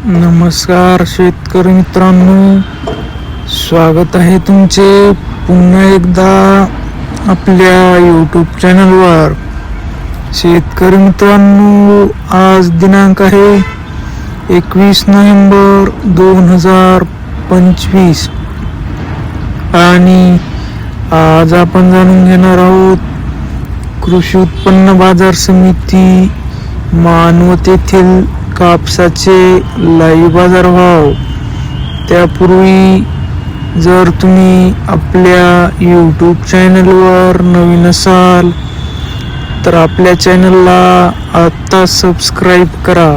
नमस्कार शेतकरी मित्रांनो, स्वागत आहे तुमचे पुन्हा एकदा आपल्या यूट्यूब चॅनलवर. शेतकरी मित्रांनो, आज दिनांक आहे 21 नोव्हेंबर 2025 आणि आज आपण जाणून घेणार आहोत कृषी उत्पन्न बाजार समिती मानवत येथील कापसाचे लाईव्ह बाजारभाव. त्यापूर्वी जर तुम्ही आपल्या यूट्यूब चॅनलवर नवीन असाल तर आपल्या चॅनलला आत्ता सबस्क्राईब करा.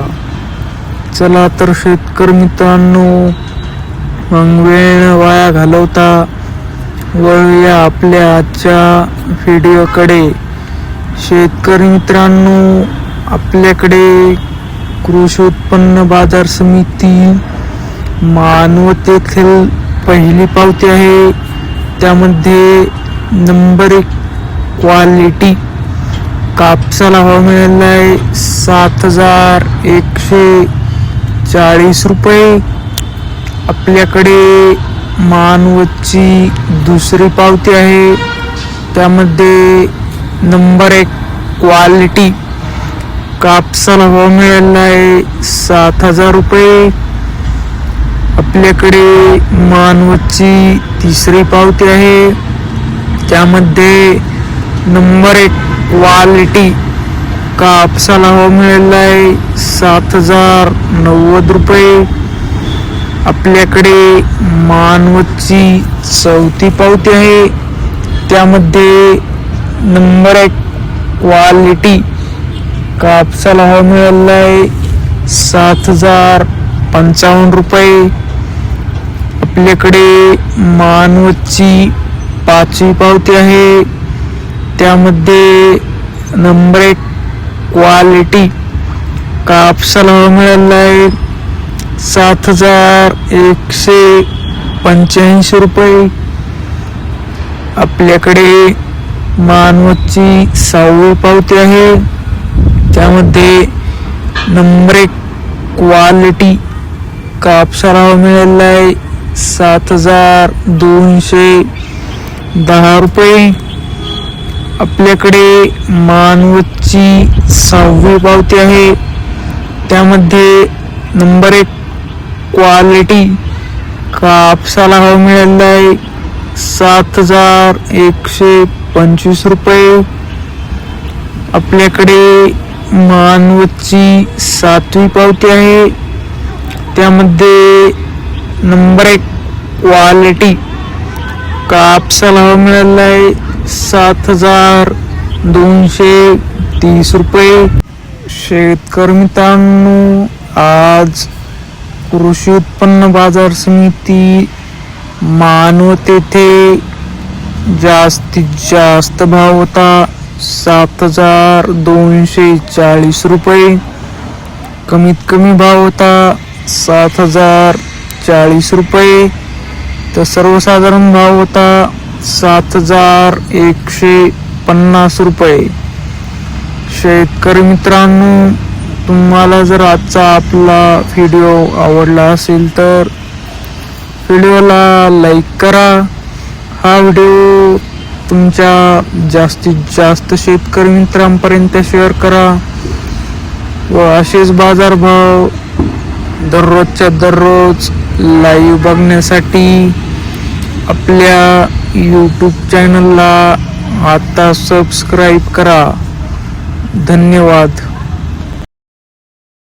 चला तर शेतकरी मित्रांनो, मग वेळ वाया घालवता वळूया आपल्या आजच्या व्हिडिओकडे. शेतकरी मित्रांनो, आपल्याकडे कृषी उत्पन्न बाजार समिती मानवत येथील पहिली पावती आहे. त्यामध्ये नंबर 1 क्वालिटी कापसाला भाव मिळाला आहे 7,140 रुपये. आपल्याकडे मानवतची दुसरी पावती आहे. त्यामध्ये नंबर 1 क्वालिटी कापसाला भाव मिळाला आहे 7,000 रुपये. आपल्याकडे मानवतची तिसरी पावती आहे. त्यामध्ये नंबर 1 क्वालिटी कापसाला भाव मिळाला आहे 7,090 रुपये. आपल्याकडे मानवतची चौथी पावती आहे. त्यामध्ये नंबर 1 क्वालिटी कापसाला भाव मिळाला आहे 7,055 रुपये. आपल्याकडे मानवतची पाचवी पावती आहे. त्यामध्ये नंबर 1 क्वालिटी कापसाला भाव मिळाला आहे 7,185 रुपये. आपल्याकडे मानवतची सहावी पावती आहे. त्यामध्ये नंबर 1 क्वालिटी कापसाला भाव मिळाला आहे 7,210 रुपये. आपल्याकडे मानवतची सहावी पावती आहे. त्यामध्ये नंबर 1 क्वालिटी कापसाला भाव मिळाला आहे 7,125 रुपये. आपल्याकडे मानवतची सातवी पावती आहे. त्यामध्ये नंबर 1 क्वालिटी कापसाला भाव मिळाला आहे 7,230 रुपये. शेतकरी मित्रांनो, आज कृषी उत्पन्न बाजार समिती मानवत येथे जास्तीत जास्त भाव होता 7,240 रुपये. कमीत कमी भाव होता 7,040 रुपये. तर सर्वसाधारण भाव होता 7,150 रुपये. शेतकरी मित्रांनो, तुम्हाला जर आजचा आपला व्हिडिओ आवडला असेल तर व्हिडिओला लाईक करा. हा व्हिडिओ तुमच्या जास्तीत जास्त शेतकरी मित्रांपर्यंत शेअर करा व असेच बाजारभाव दररोजच्या दररोज लाईव्ह बघण्यासाठी आपल्या यूट्यूब चॅनलला आता सबस्क्राईब करा. धन्यवाद.